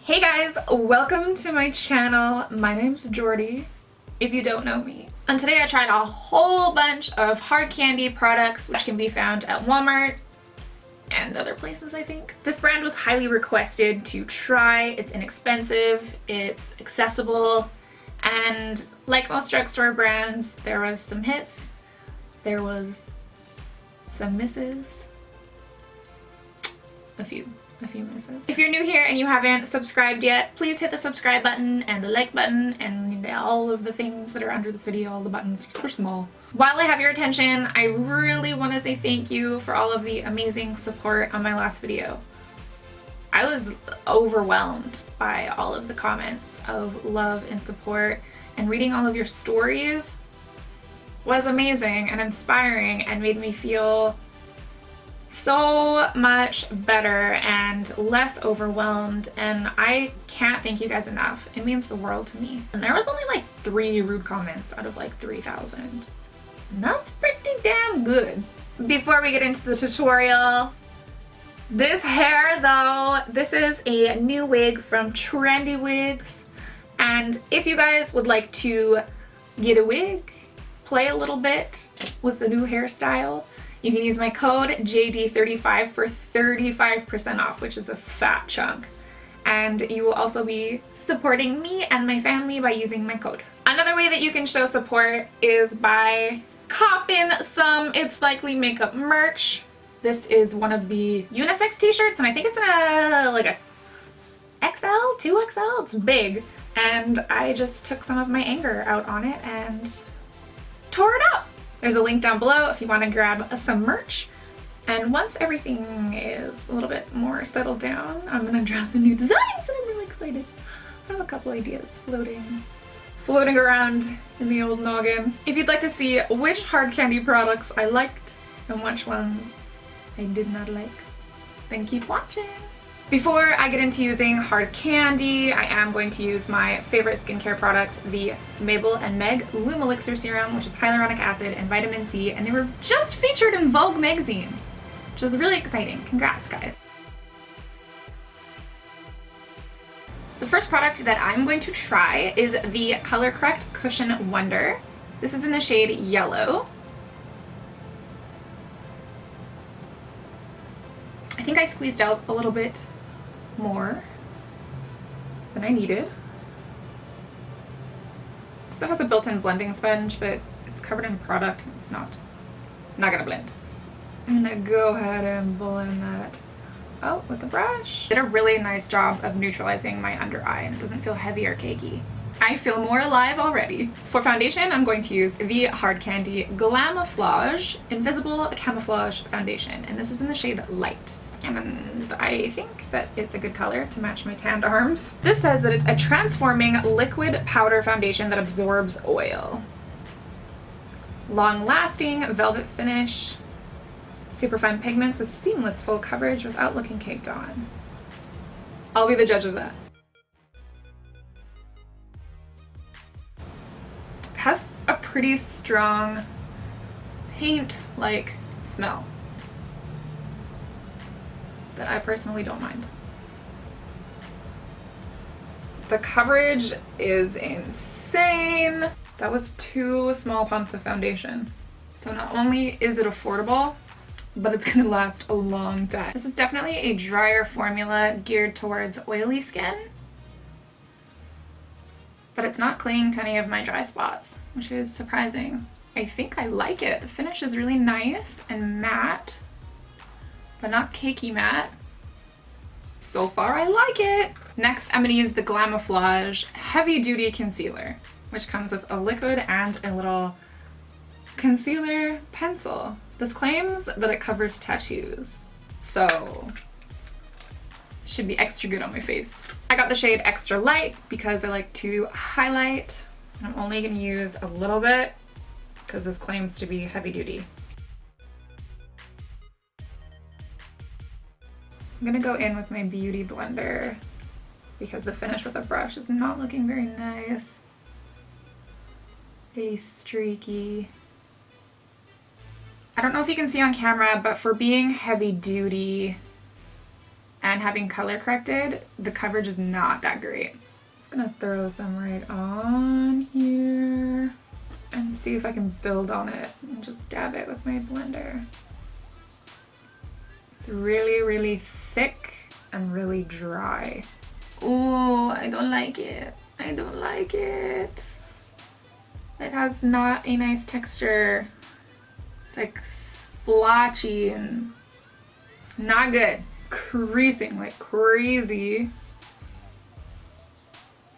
Hey guys, welcome to my channel. My name's Jordi, if you don't know me. And today I tried a whole bunch of hard candy products which can be found at Walmart and other places, I think. This brand was highly requested to try. It's inexpensive, it's accessible, and like most drugstore brands, there was some hits, there was some misses, a few misses. If you're new here and you haven't subscribed yet, please hit the subscribe button and the like button and all of the things that are under this video, all the buttons, just push them all. While I have your attention, I really want to say thank you for all of the amazing support on my last video. I was overwhelmed by all of the comments of love and support, and reading all of your stories was amazing and inspiring and made me feel so much better and less overwhelmed, and I can't thank you guys enough. It means the world to me. And there was only like 3 rude comments out of like 3,000. And that's pretty damn good. Before we get into the tutorial, this hair though, this is a new wig from Trendy Wigs, and if you guys would like to get a wig, play a little bit with the new hairstyle, you can use my code JD35 for 35% off, which is a fat chunk. And you will also be supporting me and my family by using my code. Another way that you can show support is by copping some It's Likely Makeup merch. This is one of the unisex t-shirts, and I think it's in like a XL, 2XL, it's big. And I just took some of my anger out on it and tore it up. There's a link down below if you want to grab some merch. And once everything is a little bit more settled down, I'm going to draw some new designs and I'm really excited. I have a couple ideas floating around in the old noggin. If you'd like to see which hard candy products I liked and which ones I did not like, then keep watching. Before I get into using hard candy, I am going to use my favorite skincare product, the MABEL MEG Lume Elixir Serum, which is hyaluronic acid and vitamin C, and they were just featured in Vogue magazine, which is really exciting. Congrats, guys. The first product that I'm going to try is the Color Correct Cushion Wonder. This is in the shade Yellow. I think I squeezed out a little bit more than I needed. It still has a built-in blending sponge, but it's covered in product and it's not gonna blend. I'm gonna go ahead and blend that out with the brush. Did a really nice job of neutralizing my under eye, and it doesn't feel heavy or cakey. I feel more alive already. For foundation, I'm going to use the Hard Candy Glamoflage Invisible Camouflage Foundation, and this is in the shade Light. And I think that it's a good color to match my tanned arms. This says that it's a transforming liquid powder foundation that absorbs oil. Long-lasting velvet finish, super fine pigments with seamless full coverage without looking caked on. I'll be the judge of that. It has a pretty strong paint-like smell that I personally don't mind. The coverage is insane. That was 2 small pumps of foundation. So not only is it affordable, but it's gonna last a long time. This is definitely a drier formula geared towards oily skin, but it's not clinging to any of my dry spots, which is surprising. I think I like it. The finish is really nice and matte, but not cakey matte. So far, I like it. Next, I'm gonna use the Glamoflage Heavy Duty Concealer, which comes with a liquid and a little concealer pencil. This claims that it covers tattoos, so it should be extra good on my face. I got the shade Extra Light because I like to highlight, and I'm only gonna use a little bit because this claims to be heavy duty. I'm gonna go in with my beauty blender because the finish with the brush is not looking very nice. Really streaky. I don't know if you can see on camera, but for being heavy duty and having color corrected, the coverage is not that great. Just gonna throw some right on here and see if I can build on it and just dab it with my blender. It's really, really thick and really dry. Ooh, I don't like it. I don't like it. It has not a nice texture. It's like splotchy and not good. Creasing like crazy.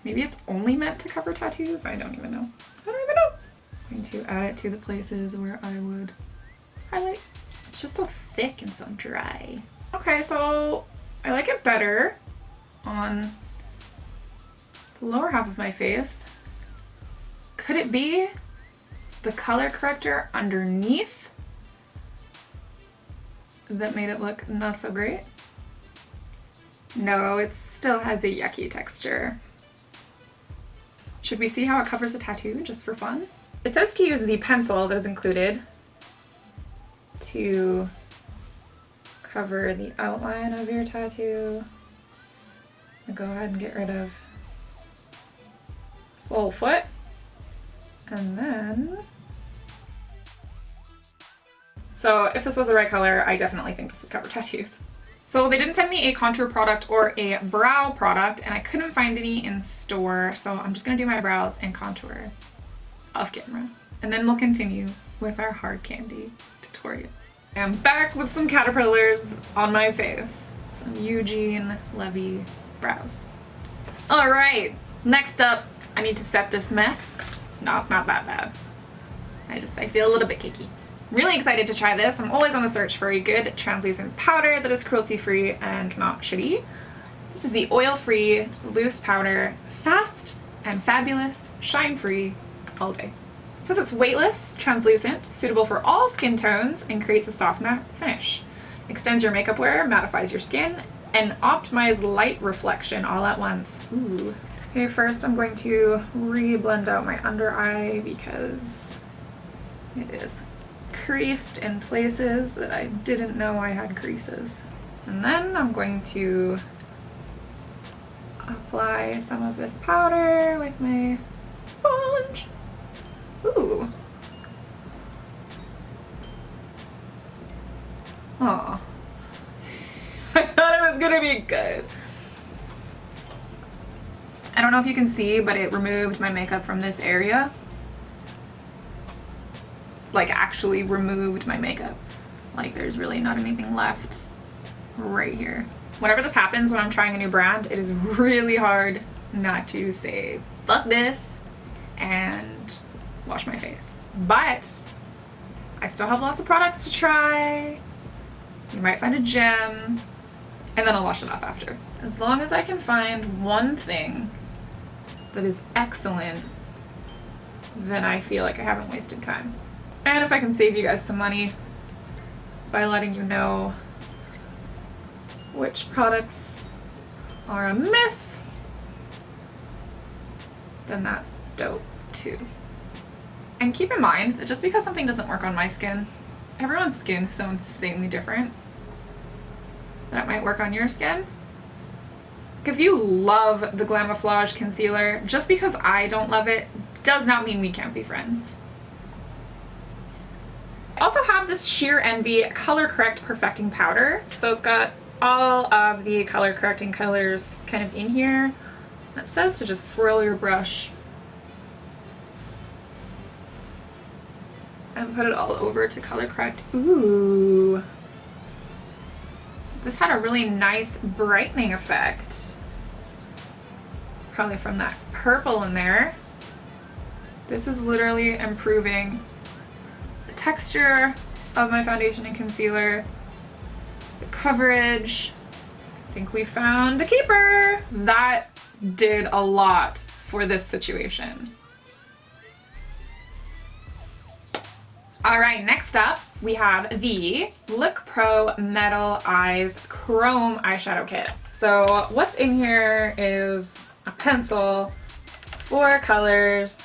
Maybe it's only meant to cover tattoos? I don't even know. I don't even know. I'm going to add it to the places where I would highlight. It's just so thick and so dry. Okay, so I like it better on the lower half of my face. Could it be the color corrector underneath that made it look not so great? No, it still has a yucky texture. Should we see how it covers a tattoo just for fun? It says to use the pencil that is included to cover the outline of your tattoo. And go ahead and get rid of this little foot. And then, so if this was the right color, I definitely think this would cover tattoos. So they didn't send me a contour product or a brow product, and I couldn't find any in store, so I'm just gonna do my brows and contour off camera. And then we'll continue with our hard candy tutorial. I'm back with some caterpillars on my face. Some Eugene Levy brows. All right, next up, I need to set this mess. No, it's not that bad. I feel a little bit cakey. Really excited to try this. I'm always on the search for a good translucent powder that is cruelty-free and not shitty. This is the oil-free loose powder, fast and fabulous, shine-free all day. It says it's weightless, translucent, suitable for all skin tones, and creates a soft matte finish. Extends your makeup wear, mattifies your skin, and optimize light reflection all at once. Ooh. Okay, first I'm going to re-blend out my under eye because it is creased in places that I didn't know I had creases. And then I'm going to apply some of this powder with my sponge. Ooh. Aw. I thought it was gonna be good. I don't know if you can see, but it removed my makeup from this area. Like actually removed my makeup. Like there's really not anything left right here. Whenever this happens when I'm trying a new brand, it is really hard not to say fuck this and wash my face. But I still have lots of products to try. You might find a gem and then I'll wash it off after. As long as I can find one thing that is excellent, then I feel like I haven't wasted time. And if I can save you guys some money by letting you know which products are a miss, then that's dope too. And keep in mind that just because something doesn't work on my skin, everyone's skin is so insanely different that it might work on your skin. Like if you love the Glamoflage concealer, just because I don't love it does not mean we can't be friends. I also have this Sheer Envy Color Correct Perfecting Powder. So it's got all of the color correcting colors kind of in here. It says to just swirl your brush and put it all over to color correct. Ooh. This had a really nice brightening effect. Probably from that purple in there. This is literally improving the texture of my foundation and concealer, the coverage. I think we found a keeper. That did a lot for this situation. All right, next up we have the Look Pro Metal Eyes Chrome Eyeshadow Kit. So what's in here is a pencil, 4 colors,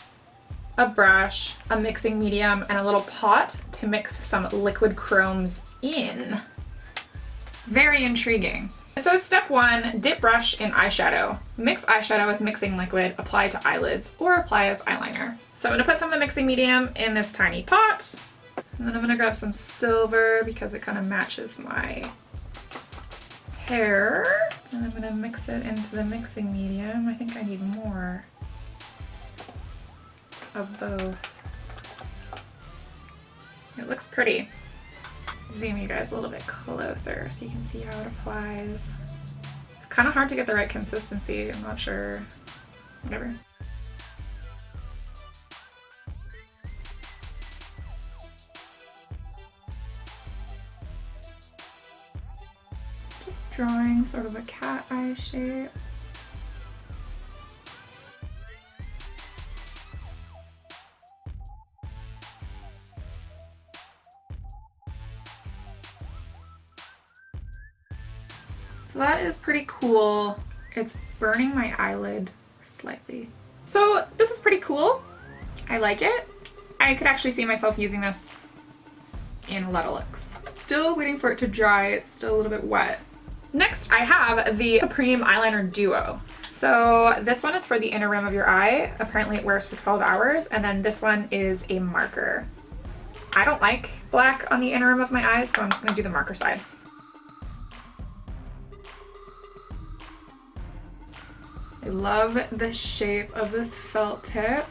a brush, a mixing medium, and a little pot to mix some liquid chromes in. Very intriguing. So step 1, dip brush in eyeshadow. Mix eyeshadow with mixing liquid, apply to eyelids, or apply as eyeliner. So I'm gonna put some of the mixing medium in this tiny pot, and then I'm gonna grab some silver because it kind of matches my hair. And I'm gonna mix it into the mixing medium. I think I need more of both. It looks pretty. Zoom you guys a little bit closer so you can see how it applies. It's kind of hard to get the right consistency. I'm not sure. Whatever. Just drawing sort of a cat eye shape. So that is pretty cool. It's burning my eyelid slightly. So this is pretty cool. I like it. I could actually see myself using this in Letterlooks. Still waiting for it to dry. It's still a little bit wet. Next, I have the Supreme Eyeliner Duo. So this one is for the inner rim of your eye. Apparently it wears for 12 hours. And then this one is a marker. I don't like black on the inner rim of my eyes, so I'm just gonna do the marker side. I love the shape of this felt tip.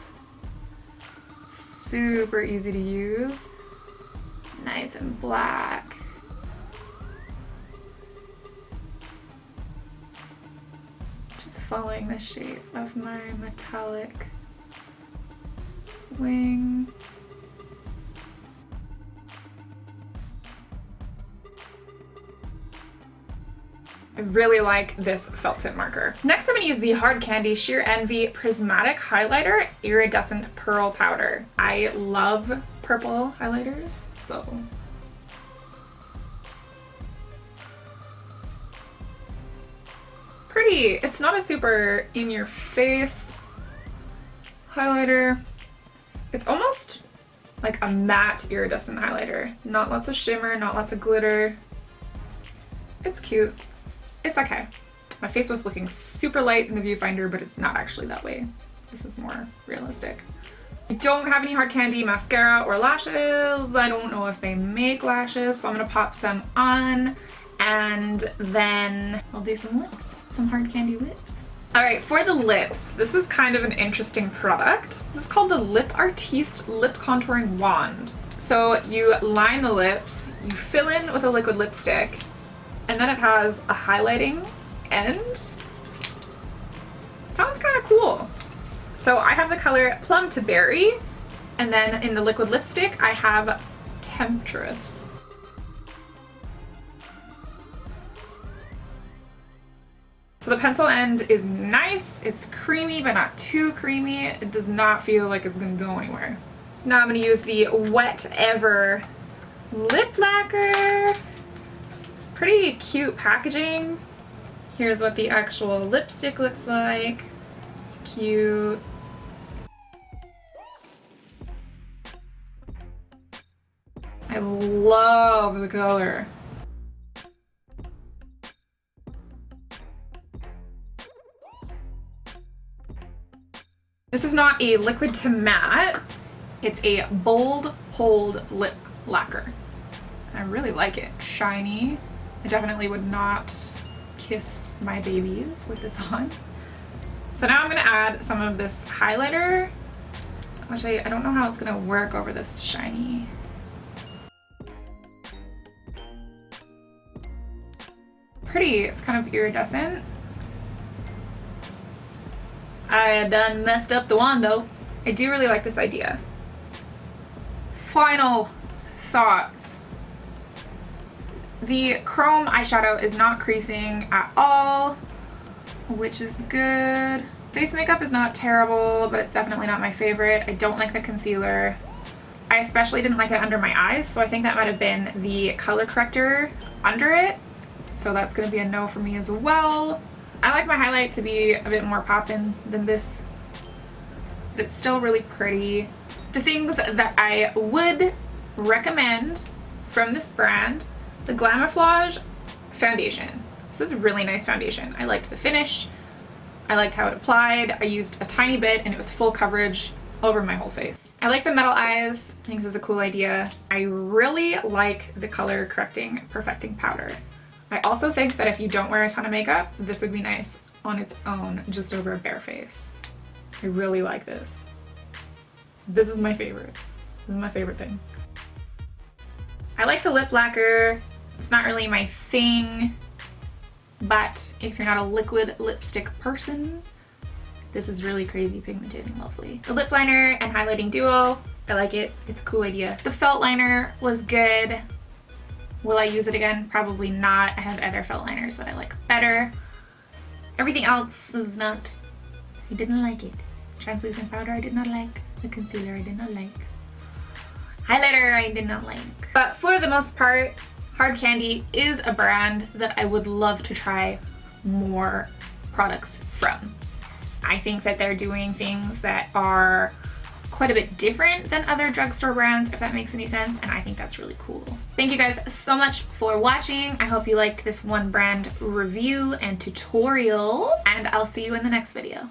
Super easy to use. Nice and black. Just following the shape of my metallic wing. I really like this felt tip marker. Next, I'm gonna use the Hard Candy Sheer Envy Prismatic Highlighter Iridescent Pearl Powder. I love purple highlighters, so. Pretty. It's not a super in-your-face highlighter. It's almost like a matte iridescent highlighter. Not lots of shimmer, not lots of glitter. It's cute. It's okay. My face was looking super light in the viewfinder, but it's not actually that way. This is more realistic. I don't have any Hard Candy mascara or lashes. I don't know if they make lashes, so I'm gonna pop some on and then I'll do some lips, some Hard Candy lips. All right, for the lips, this is kind of an interesting product. This is called the Lip Artiste Lip Contouring Wand. So you line the lips, you fill in with a liquid lipstick, and then it has a highlighting end. Sounds kind of cool. So I have the color Plum to Berry, and then in the liquid lipstick I have Temptress. So the pencil end is nice. It's creamy, but not too creamy. It does not feel like it's gonna go anywhere. Now I'm gonna use the Wet Ever Lip Lacquer. Pretty cute packaging. Here's what the actual lipstick looks like. It's cute. I love the color. This is not a liquid to matte. It's a bold hold lip lacquer. I really like it. Shiny. I definitely would not kiss my babies with this on. So now I'm gonna add some of this highlighter, which I don't know how it's gonna work over this shiny. Pretty, it's kind of iridescent. I done messed up the wand though. I do really like this idea. Final thoughts. The chrome eyeshadow is not creasing at all, which is good. Face makeup is not terrible, but it's definitely not my favorite. I don't like the concealer. I especially didn't like it under my eyes, so I think that might have been the color corrector under it. so that's gonna be a no for me as well. I like my highlight to be a bit more poppin' than this, but it's still really pretty. The things that I would recommend from this brand, the Glamoflage foundation. This is a really nice foundation. I liked the finish. I liked how it applied. I used a tiny bit and it was full coverage over my whole face. I like the metal eyes. I think this is a cool idea. I really like the color correcting perfecting powder. I also think that if you don't wear a ton of makeup, this would be nice on its own, just over a bare face. I really like this. This is my favorite. This is my favorite thing. I like the lip lacquer. It's not really my thing, but if you're not a liquid lipstick person, this is really crazy pigmented and lovely. The lip liner and highlighting duo, I like it. It's a cool idea. The felt liner was good. Will I use it again? Probably not. I have other felt liners that I like better. Everything else is not. I didn't like it. Translucent powder I did not like. The concealer I did not like. Highlighter I did not like. But for the most part, Hard Candy is a brand that I would love to try more products from. I think that they're doing things that are quite a bit different than other drugstore brands, if that makes any sense, and I think that's really cool. Thank you guys so much for watching. I hope you liked this one brand review and tutorial, and I'll see you in the next video.